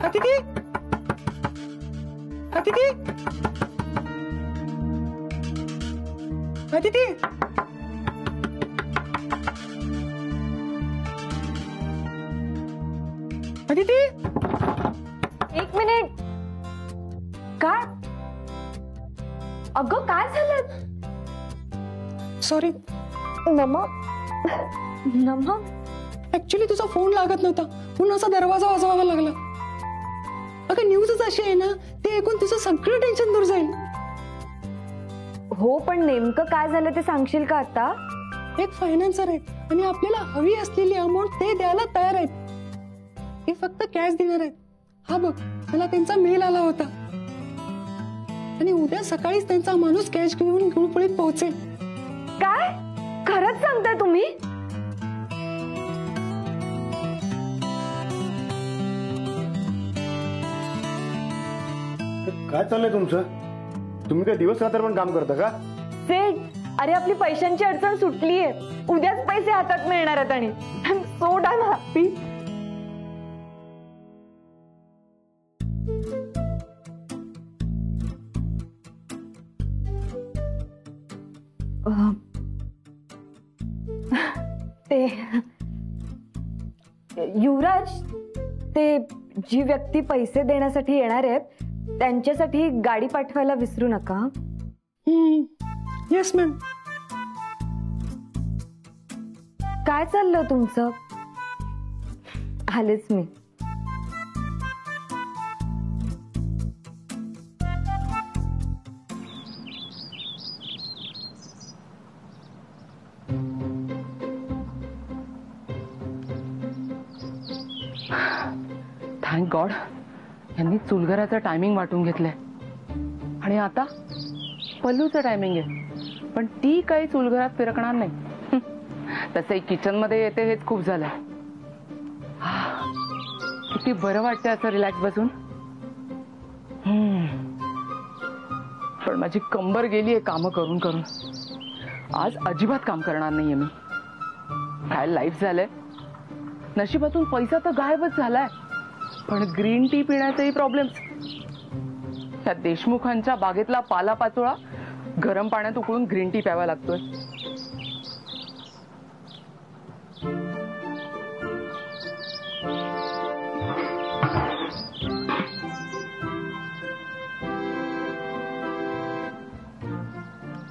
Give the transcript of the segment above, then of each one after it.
अदिती, अदिती, अदिती, अदिती, एक मिनिट. काय? अगं काय झालं? सॉरी. नमा नमा ऍक्च्युली तुझा फोन लागत नव्हता म्हणून असा दरवाजा वाजवावा लागला. अगं न्यूजच अशी आहे ना, ते ऐकून तुझं सगळं टेन्शन दूर जाईल. हो, पण नेमकं काय झालं ते सांगशील का आता? एक फायनान्सर आहेत आणि आपल्याला हवी असलेली अमाऊंट ते द्यायला तयार आहेत. ते फक्त कॅश देणार आहेत. हा बघ, मला त्यांचा मेल आला होता आणि उद्या सकाळीच त्यांचा माणूस कॅश घेऊन गुळपुळीत पोहोचेल. काय? खरंच सांगताय तुम्ही? काय चाललंय तुमचं? तुम्ही काय दिवस रात्र पण काम करता का? सेठ, अरे आपली पैशांची अडचण सुटलीये. उद्याच पैसे हातात मिळणार आहेत आणि I am so done happy. ते युवराज, ते जी व्यक्ती पैसे देण्यासाठी येणार आहेत त्यांच्यासाठी गाडी पाठवायला विसरू नका. Yes ma'am. काय चाललं तुमचं? आलेच मी. थँक गॉड, यांनी चुलघराचं टायमिंग वाटून घेतलंय आणि आता पल्लूचं टायमिंग आहे, पण ती काही चुलघरात फिरकणार नाही. तसंही किचन मध्ये येते हेच खूप झालंय. किती बरं वाटतंय असं रिलॅक्स बसून. पण माझी कंबर गेलीये काम करून करून. आज अजिबात काम करणार नाहीये मी. काय लाईफ झालंय. नशिबातून पैसा तर गायबच झालाय, पण ग्रीन टी पिण्याचाही प्रॉब्लेम. त्या देशमुखांच्या बागेतला पालापाचोळा गरम पाण्यात उकळून ग्रीन टी प्यावा लागतोय.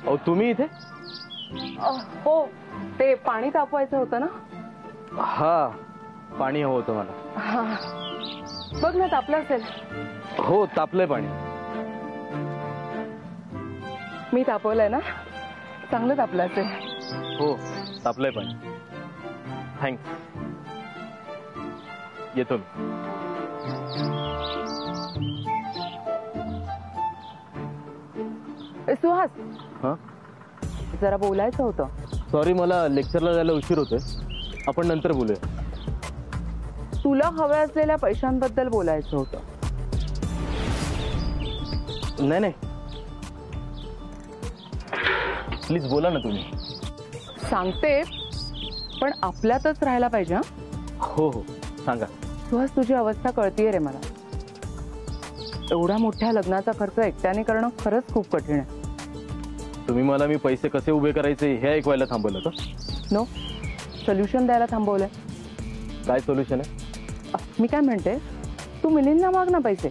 अहो तुम्ही इथे? हो, ते पाणी तापवायचं होतं ना. हा, पाणी हवं होतं मला. हा, बघ ना तापलं असेल. हो, तापलंय पाणी. मी तापवलंय ना, चांगलं तापलं असेल. हो, तापलंय पाणी. थँक्स. येतो मी. सुहास, हा, जरा बोलायचं होतं. सॉरी, मला लेक्चरला जायला उशीर होतोय. आपण नंतर बोलूया. तुला हव्या असलेल्या पैशांबद्दल बोलायचं होतं. नाही नाही, प्लीज बोला ना तुम्ही. सांगते, पण आपल्यातच राहायला पाहिजे. हो हो, सांगा. सुहास, तुझी अवस्था कळतीये रे मला. एवढ्या मोठ्या लग्नाचा खर्च एकट्याने करणं खरंच खूप कठीण आहे. तुम्ही मला मी पैसे कसे उभे करायचे हे ऐकवायला थांबवलं का? नो, सोल्युशन द्यायला थांबवलंय. काय सोल्युशन आहे? मी काय म्हणते, तू मिलिंदला माग ना पैसे.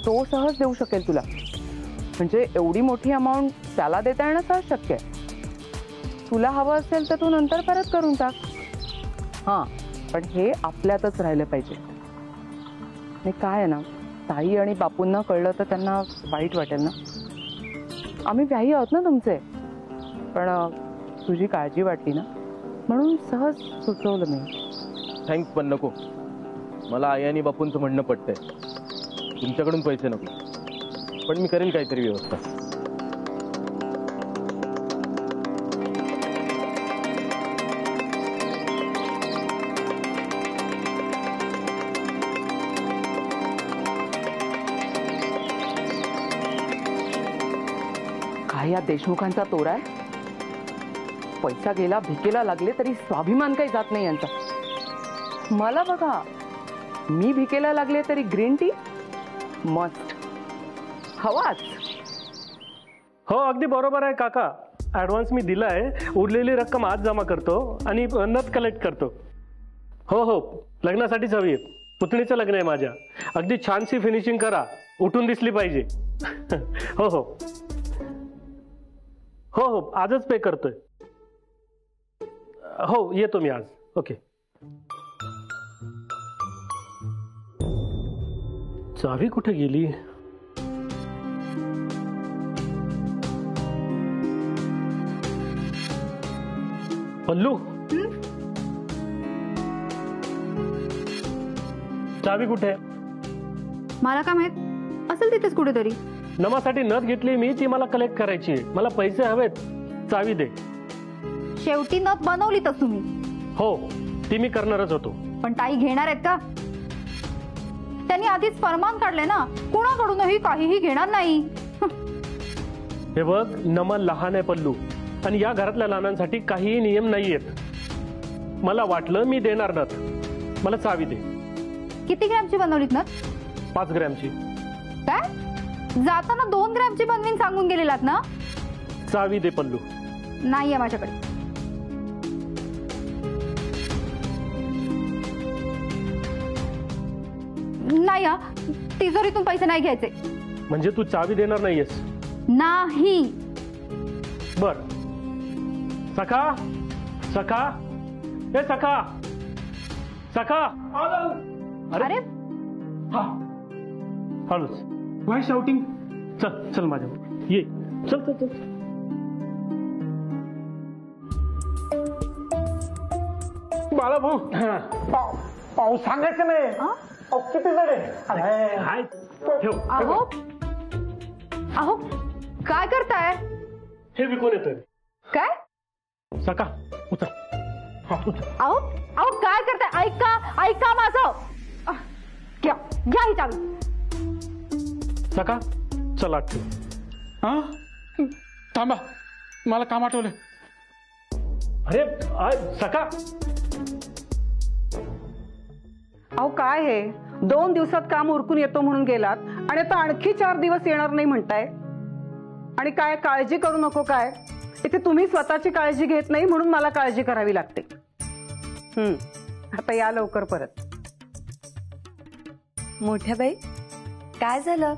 तो सहज देऊ शकेल तुला. म्हणजे एवढी मोठी अमाऊंट त्याला देता येणं सहज शक्य आहे. तुला हवं असेल तर तू नंतर परत करून टाक. हां, पण हे आपल्यातच राहिलं पाहिजे. आणि काय आहे ना, ताई आणि बापूंना कळलं तर त्यांना वाईट वाटेल ना. आम्ही व्याही आहोत ना तुमचे, पण तुझी काळजी वाटली ना म्हणून सहज सुचवलं मी. थँक्स, पण नको. मला आई आणि बापूंचं म्हणणं पटतंय. तुमच्याकडून पैसे नको, पण मी करेल काहीतरी व्यवस्था. काय या देशमुखांचा तोरा आहे. पैसा गेला, भिकेला लागले तरी स्वाभिमान काही जात नाही यांचा. मला बघा, मी भिकेला लागले तरी ग्रीन टी मस्ट हवाच. हो अगदी बरोबर आहे काका. ॲडव्हान्स मी दिला आहे, उरलेली रक्कम आज जमा करतो आणि नथ कलेक्ट करतो. हो हो, लग्नासाठीच हवी आहे. पुतणीचं लग्न आहे माझ्या. अगदी छानशी फिनिशिंग करा, उठून दिसली पाहिजे. हो हो हो हो, आजच पे करतोय. हो येतो मी आज. ओके. चावी कुठे गेली? पल्लू, चावी कुठे? मला काय माहित, असेल तिथेच कुठेतरी. नमासाठी नथ घेतली मी, ती मला कलेक्ट करायची. मला पैसे हवेत, चावी दे. शेवटी नथ बनवलीतच तुम्ही. हो, ती मी करणारच होतो. पण ताई घेणार आहेत का? त्यांनी आधीच फरमान काढले ना, कुणाकडूनही काहीही घेणार नाही. हे बघ, नमा लहान आहे पल्लू, आणि या घरातल्या लहानांसाठी काहीही नियम नाहीयेत. मला वाटलं मी देणार नथ. मला चावी दे. किती ग्रॅमची बनवलीत नथ? 5 ग्रॅमची. काय? जाताना 2 ग्रॅमची बनवीन सांगून गेलेलात ना? चावी दे पल्लू. नाही आहे माझ्याकडे. नाही हा, तिजोरीतून पैसे नाही घ्यायचे. म्हणजे तू चावी देणार नाहीयेस? नाही. बर. सखा, सखा, ए सखा, सखा. अरे हळूच. Y shouting? चल चल माझ्या, ये. चल चल चल. बाळा भाऊ, पाऊस सांगायचं नाही. किती जण आहे? ठेव. अहो अहो, काय करताय? हे विकून येतोय. काय? सका उचल. अहो अहो, काय करताय? ऐका ऐका माझं. घ्या घ्या ही चावी. सका चल आठ. हा थांबा, मला काम आठवलं. अरे सका. अहो काय हे, 2 दिवसात काम उरकून येतो म्हणून गेलात आणि आता आणखी 4 दिवस येणार नाही म्हणताय. आणि काय काळजी करू नको काय? इथे तुम्ही स्वतःची काळजी घेत नाही म्हणून मला काळजी करावी लागते. आता या लवकर परत. मोठ्या बाई, काय झालं?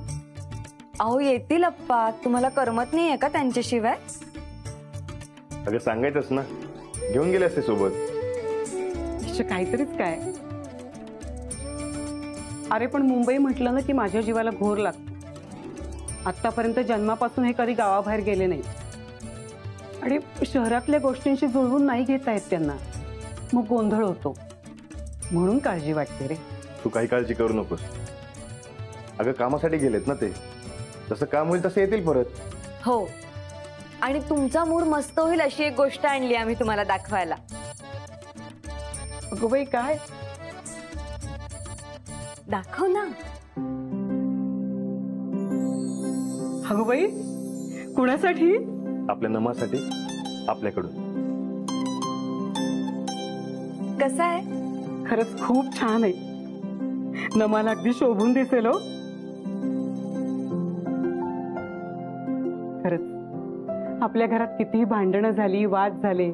अहो येतील अप्पा, तुम्हाला करमत नाहीये का त्यांच्याशिवाय? अगं सांगायचंच ना, घेऊन गेले असते सोबत. काहीतरीच काय. अरे पण मुंबई म्हटलं ना की माझ्या जीवाला घोर लागतो. आतापर्यंत जन्मापासून हे कधी गावाबाहेर गेले नाही आणि शहरातल्या गोष्टींशी जुळवून नाही घेता येत त्यांना. मग गोंधळ होतो, म्हणून काळजी वाटते रे. तू काही काळजी करू नकोस. अगं कामासाठी गेलेत ना ते, जसं काम होईल तसं येतील परत. हो, आणि तुमचा मूड मस्त होईल अशी एक गोष्ट आणली आम्ही तुम्हाला दाखवायला. अगं बाई काय? दाखव ना. अगं बाई, कुणासाठी? आपल्या नमासाठी, आपल्याकडून. कसं आहे? खरंच खूप छान आहे. नमाला अगदी शोभून दिसेल हो. खरंच आपल्या घरात कितीही भांडणं झाली, वाद झाले,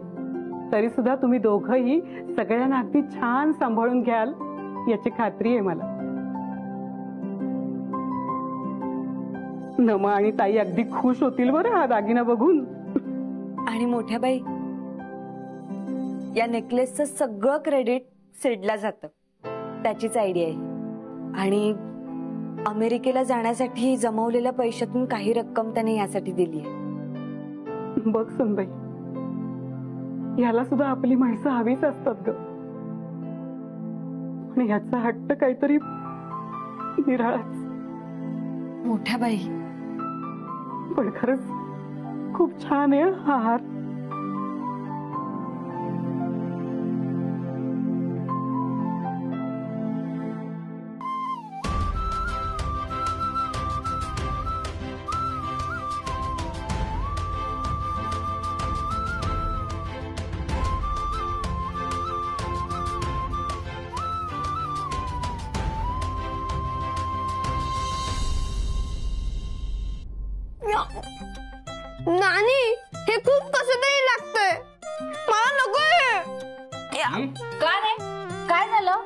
तरी सुद्धा तुम्ही दोघंही सगळ्यांना अगदी छान सांभाळून घ्याल याची खात्री आहे मला. नमा आणि ताई अगदी खुश होतील बरं हा दागिना बघून. आणि मोठ्या बाई, या नेकलेसचं सगळं क्रेडिट सिडला जातं. त्याचीच आयडिया आहे. आणि अमेरिकेला जाण्यासाठी जमवलेल्या पैशातून काही रक्कम त्याने यासाठी दिली आहे. बघ सुनबाई, याला सुद्धा आपली माणसं हवीच असतात ग. आणि ह्याचा हट्ट काहीतरी निराळाच. मोठ्या बाई, पण खरंच खूप छान आहे हा हार. नानी हे खूप कसं तरी लागतंय, मला नकोय. काय रे, काय झालं?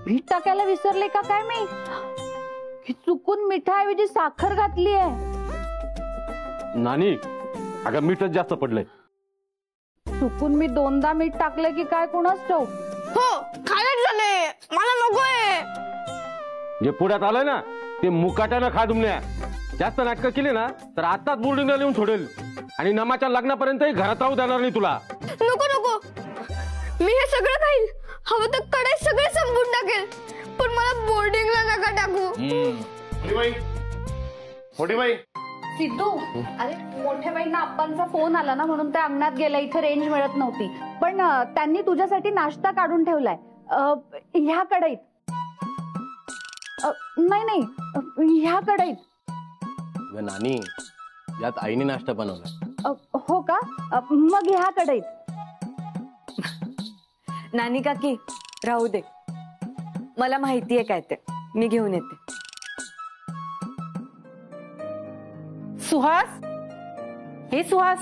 मीठ टाकायला विसरले का काय मी? ही चुकून मिठाऐवजी साखर घातली आहे. नानी अगं मीठच जास्त पडलंय. चुकून मी 2दा मीठ टाकले की काय कोणाच ठाऊक. हो खायला झालंय, मला नकोय. जे पुढ्यात आलंय ना ते मुकाट्यानं खा दुमण्या. जास्त नाटकं केली ना तर आताच बोर्डिंगला लिहून सोडेल आणि नमाच्या लग्नापर्यंतही घरात राहू देणार नाही तुला. नको नको, मी हे सगळं खाईल, हवं तर कढई सगळे संपून टाकेल, पण मला बोर्डिंगला नका टाकू. सिद्धू, अरे मोठ्या बाईंना आप्पांचा फोन आला ना म्हणून त्या अंगणात गेल्या, इथे रेंज मिळत नव्हती. पण त्यांनी तुझ्यासाठी नाश्ता काढून ठेवलाय ह्या कढईत. नाही ह्या कढईत. नानी यात आईने नाश्ता बनवलाय. हो का? मग ह्या कढईत. नानी काकी राहू दे, मला माहितीये काय ते, मी घेऊन येते. सुहास, हे सुहास,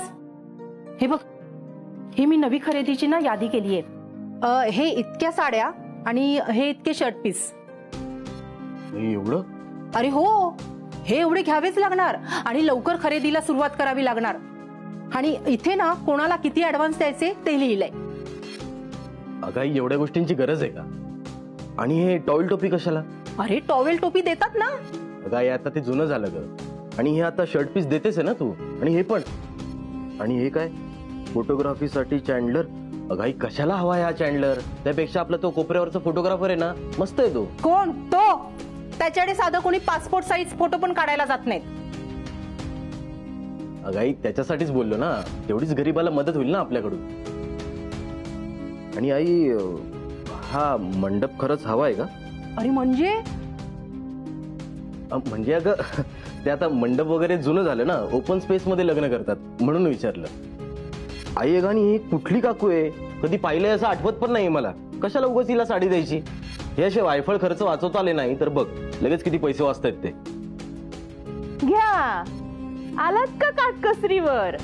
हे बघ, हे मी नवी खरेदीची ना यादी केली आहे. हे इतक्या साड्या आणि हे इतके शर्ट पीस. एवढं? अरे हो, हे एवढे घ्यावेच लागणार आणि लवकर खरेदीला सुरुवात करावी लागणार. आणि इथे ना कोणाला किती ऍडव्हान्स द्यायचे ते लिहिलंय. अगं एवढ्या गोष्टींची गरज आहे का? आणि हे टॉवेल टोपी कशाला? अरे टॉवेल टोपी देतात ना. अगं आता ते जुनं झालं ग. आणि हे आता शर्ट पीस देतेस आहे ना तू. आणि हे पण. आणि हे काय फोटोग्राफीसाठी चॅन्डलर. अगाई कशाला हवा हा चॅन्डलर? त्यापेक्षा आपला तो कोपऱ्यावरचा फोटोग्राफर आहे ना, मस्त आहे तो. कोण तो? त्याच्याकडे साधं कोणी पासपोर्ट साईज फोटो पण काढायला जात नाहीत. अगाई त्याच्यासाठीच बोललो ना, तेवढीच गरीबाला मदत होईल ना आपल्याकडून. आणि आई हा मंडप खरंच हवा आहे का? अरे म्हणजे म्हणजे अगं ते आता मंडप वगैरे जुनं झालं ना, ओपन स्पेस मध्ये लग्न करतात म्हणून विचारलं. आई अगं, आणि ही कुठली काकू आहे? कधी पाहिलंय असं आठवत पण नाही मला. कशाला उगाच हिला साडी द्यायची? हे असे वायफळ खर्च वाचवता आले नाही तर बघ लगेच किती पैसे वाचतायत ते. घ्या, आलात का काटकसरीवर?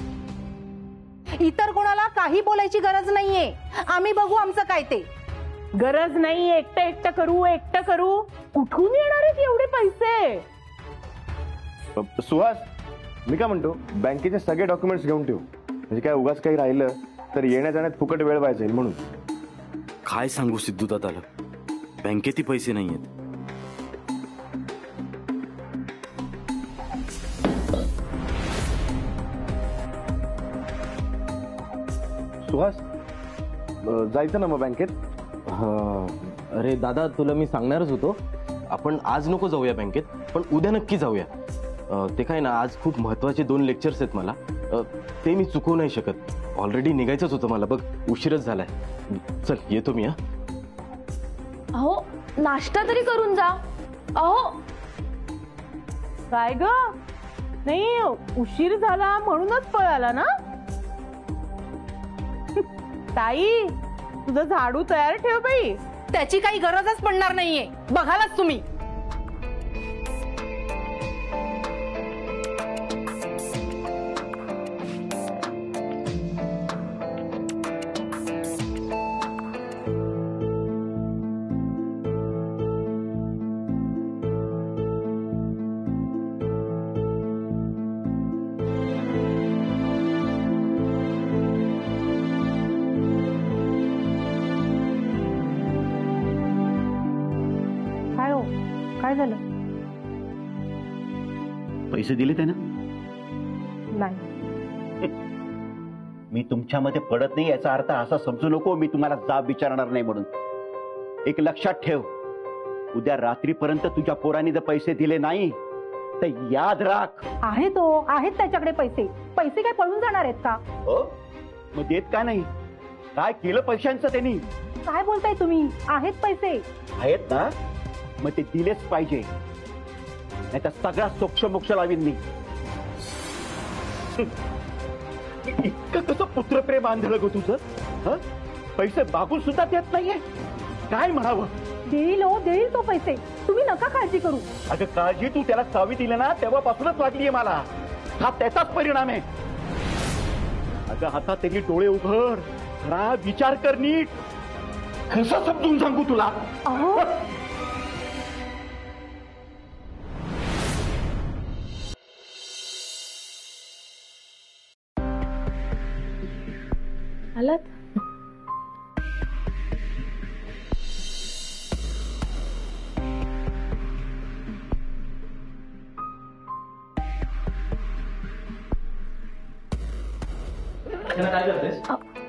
इतर कोणाला काही बोलायची गरज नाहीये. आम्ही बघू आमचं काय ते. गरज नाही एकटं करू. कुठून येणार आहेत एवढे पैसे? सुहास, मी काय म्हणतो, बँकेचे सगळे डॉक्युमेंट्स घेऊन ठेव. म्हणजे काय उगाच काही राहिलं तर येण्या जाण्यात फुकट वेळ व्हायचा येईल म्हणून. काय सांगू सिद्धू दादाला, बँकेतही पैसे नाहीयेत. सुहास, जायचं ना मग बँकेत? अरे दादा, तुला मी सांगणारच होतो, आपण आज नको जाऊया बँकेत, पण उद्या नक्की जाऊया. ते काय ना, आज खूप महत्वाचे 2 लेक्चर्स आहेत मला, ते मी चुकवू नाही शकत. ऑलरेडी निघायचंच होतं मला, बघ उशीरच झालाय. चल येतो मी. अहो नाश्ता तरी करून जा. अहो काय ग? नाही उशीर झाला म्हणूनच पळाला ना? ताई, तुझं झाडू तयार ठेव बाई, त्याची काही गरजच पडणार नाहीये. बघालाच तुम्ही. काय झालं? पैसे दिले त्यानं? नाही. मी तुमच्यामध्ये पडत नाही याचा अर्थ असा समजू नको मी तुम्हाला जाब विचारणार नाही म्हणून. एक लक्षात ठेव, उद्या रात्रीपर्यंत तुझ्या पोरांनी जर पैसे दिले नाही तर याद राख. आहेत त्याच्याकडे पैसे. पैसे काय पळून जाणार आहेत का? हो, मग देत का नाही? काय केलं पैशांचं त्यांनी? काय बोलताय तुम्ही? आहेत पैसे. आहेत ना, मग ते दिलेच पाहिजे, नाही तर सगळा सोक्ष मोक्ष लावीन मी. इतकं कसं पुत्रप्रेम आंधळं ग तुझं? पैसे मागून सुद्धा देत नाहीये, काय म्हणावं? देईल तो पैसे, तुम्ही नका काळजी करू. अगं काळजी तू त्याला चावी दिली ना तेव्हापासूनच वाटलीये मला. हा त्याचाच परिणाम आहे. अगं हातात त्यांनी डोळे उघड, जरा विचार कर नीट. कसं समजून सांगू तुला? अहो आलात? काय करतेस?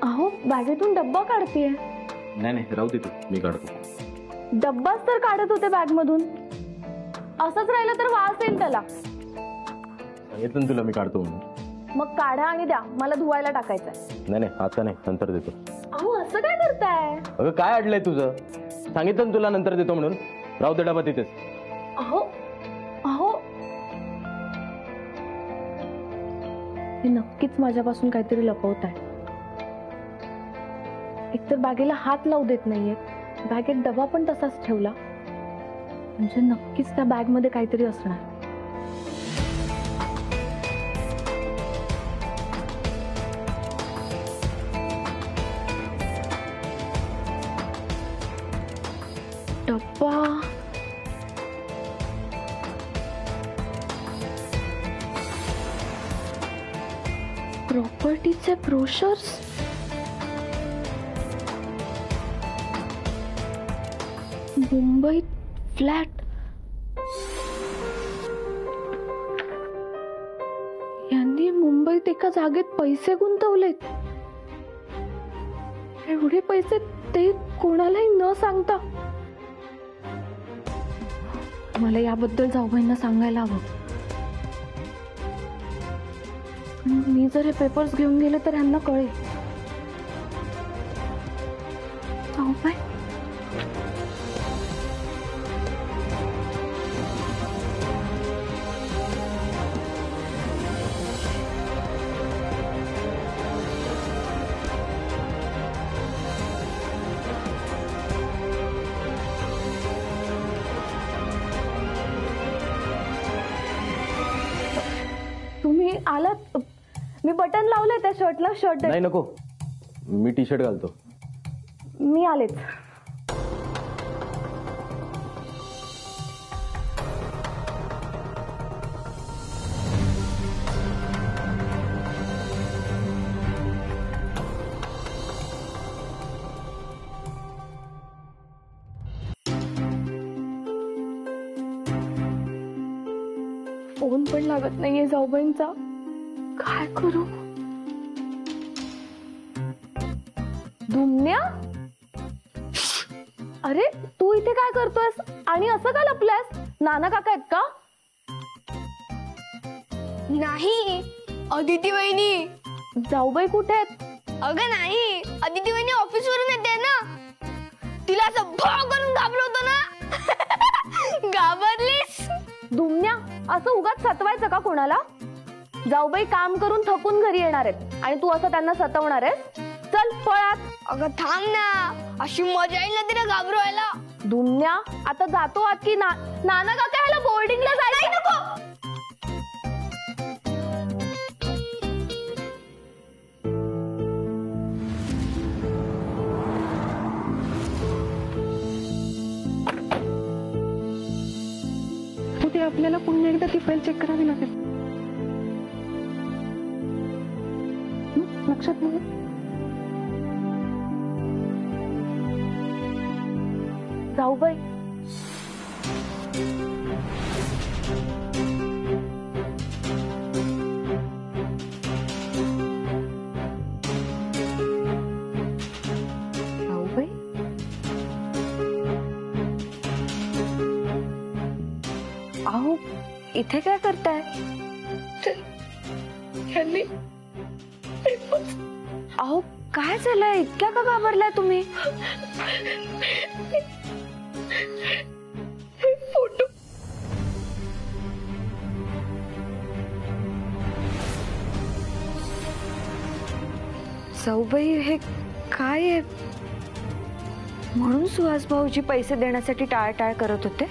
अहो बॅगेतून डब्बा काढतीये. नाही नाही, राहू दे तू, मी काढतो. डब्बाच तर काढत होते बॅग मधून. असंच राहिलं तर वास येईल त्याला. सांगितलं ना तुला मी काढतो म्हणून. मग काढा आणि द्या, मला धुवायला टाकायचंय. नाही नाही, आता नाही, नंतर देतो. अहो असं काय करताय? अगं काय अडलंय तुझं? सांगितलं ना तुला नंतर देतो म्हणून. राहू दे डबा तिथेच. अहो अहो हे नक्कीच माझ्यापासून काहीतरी लपवत आहे. एकतर बॅगेला हात लावू देत नाहीये, बॅगेत डबा पण तसाच ठेवला. म्हणजे नक्कीच त्या बॅग मध्ये काहीतरी असणार. डब्बा प्रॉपर्टीचे ब्रोशर्स. मुंबईत फ्लॅट. यांनी मुंबईत एका जागेत पैसे गुंतवलेत. एवढे पैसे ते कोणालाही न सांगता. मला याबद्दल जाऊबाईंना सांगायला हवं. मी जर हे पेपर्स घेऊन गेले तर यांना कळेल. जाऊबाई तुम्ही आलात. मी बटन लावलंय त्या शर्टला. शर्ट नाही नको, मी टी शर्ट घालतो. मी आलेच. फोन पण लागत नाहीये जाऊबाईंचा. काय करू? दुमण्या, अरे तू इथे काय करतोयस आणि असं का लपल्यास? नाना काका आहेत का? नाही, अदिती वहिनी. जाऊबाई कुठे आहेत? अगं नाही, अदिती वहिनी ऑफिस वरून येते ना. तिला असं भाव करून घाबरवतो ना. घाबरलीस? दुमण्या, असं उगाच सतवायचं का कोणाला? जाऊबाई काम करून थकून घरी येणार आहेत आणि तू असं त्यांना सतवणार आहेस? चल पळात. अगं थांब ना, अशी मजा येईल ना तिला घाबरवायला. दुमण्या, आता जातो आत की नाना काका ह्याला बोर्डिंगला जायला नको. उद्या आपल्याला पुन्हा एकदा ती फाईल चेक करावी लागेल. लक्षात नाही? जाऊबाई, जाऊबाई, अहो इथे काय करताय? अहो काय झालंय? इतक्या का घाबरलाय तुम्ही? फोटो. जाऊबाई, हे काय आहे? म्हणून सुहास भाऊजी पैसे देण्यासाठी टाळाटाळ करत होते?